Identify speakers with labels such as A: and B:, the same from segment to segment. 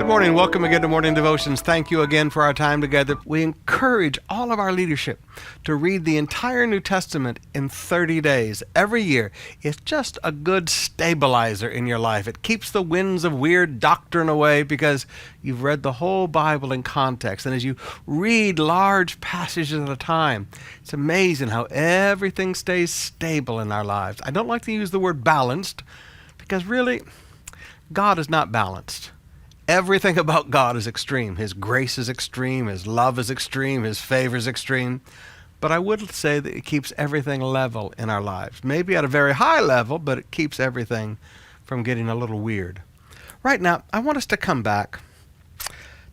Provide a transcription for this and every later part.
A: Good morning. Welcome again to Morning Devotions. Thank you again for our time together. We encourage all of our leadership to read the entire New Testament in 30 days every year. It's just a good stabilizer in your life. It keeps the winds of weird doctrine away because you've read the whole Bible in context. And as you read large passages at a time, it's amazing how everything stays stable in our lives. I don't like to use the word balanced because really, God is not balanced. Everything about God is extreme. His grace is extreme. His love is extreme. His favor is extreme. But I would say that it keeps everything level in our lives. Maybe at a very high level, but it keeps everything from getting a little weird. Right now, I want us to come back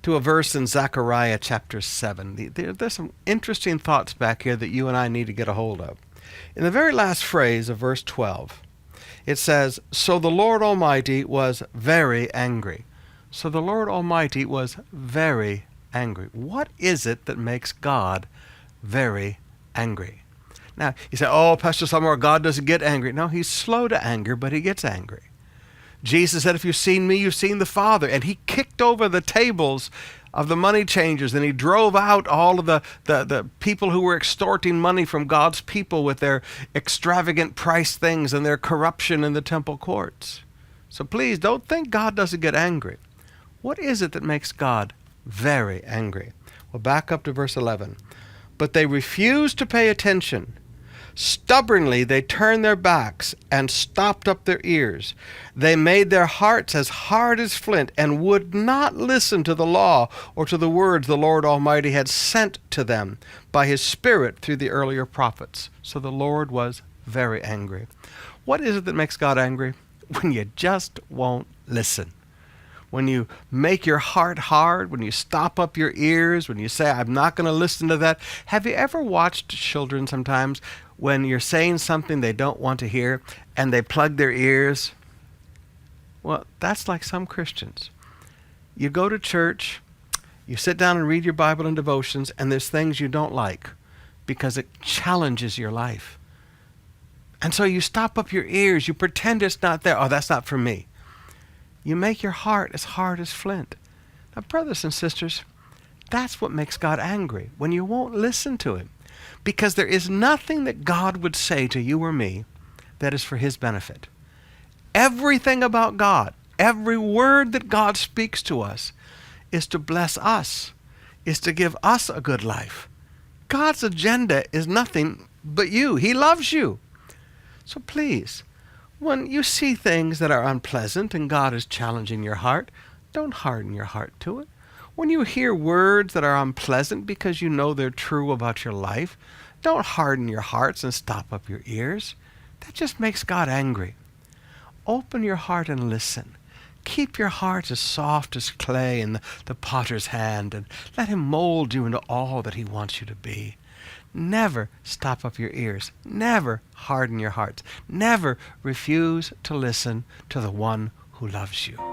A: to a verse in Zechariah chapter 7. There's some interesting thoughts back here that you and I need to get a hold of. In the very last phrase of verse 12, it says, "So the Lord Almighty was very angry." So the Lord Almighty was very angry. What is it that makes God very angry? Now, you say, oh, Pastor Sumrall, God doesn't get angry. No, he's slow to anger, but he gets angry. Jesus said, if you've seen me, you've seen the Father. And he kicked over the tables of the money changers, and he drove out all of the people who were extorting money from God's people with their extravagant price things and their corruption in the temple courts. So please don't think God doesn't get angry. What is it that makes God very angry? Well, back up to verse 11. But they refused to pay attention. Stubbornly they turned their backs and stopped up their ears. They made their hearts as hard as flint and would not listen to the law or to the words the Lord Almighty had sent to them by his Spirit through the earlier prophets. So the Lord was very angry. What is it that makes God angry? When you just won't listen. When you make your heart hard, when you stop up your ears, when you say, I'm not going to listen to that. Have you ever watched children sometimes when you're saying something they don't want to hear and they plug their ears? Well, that's like some Christians. You go to church, you sit down and read your Bible and devotions, and there's things you don't like because it challenges your life. And so you stop up your ears, you pretend it's not there. Oh, that's not for me. You make your heart as hard as flint. Now, brothers and sisters, that's what makes God angry, when you won't listen to him. Because there is nothing that God would say to you or me that is for his benefit. Everything about God, every word that God speaks to us is to bless us, is to give us a good life. God's agenda is nothing but you. He loves you. So please, when you see things that are unpleasant and God is challenging your heart, don't harden your heart to it. When you hear words that are unpleasant because you know they're true about your life, don't harden your hearts and stop up your ears. That just makes God angry. Open your heart and listen. Keep your heart as soft as clay in the potter's hand and let him mold you into all that he wants you to be. Never stop up your ears. Never harden your hearts. Never refuse to listen to the one who loves you.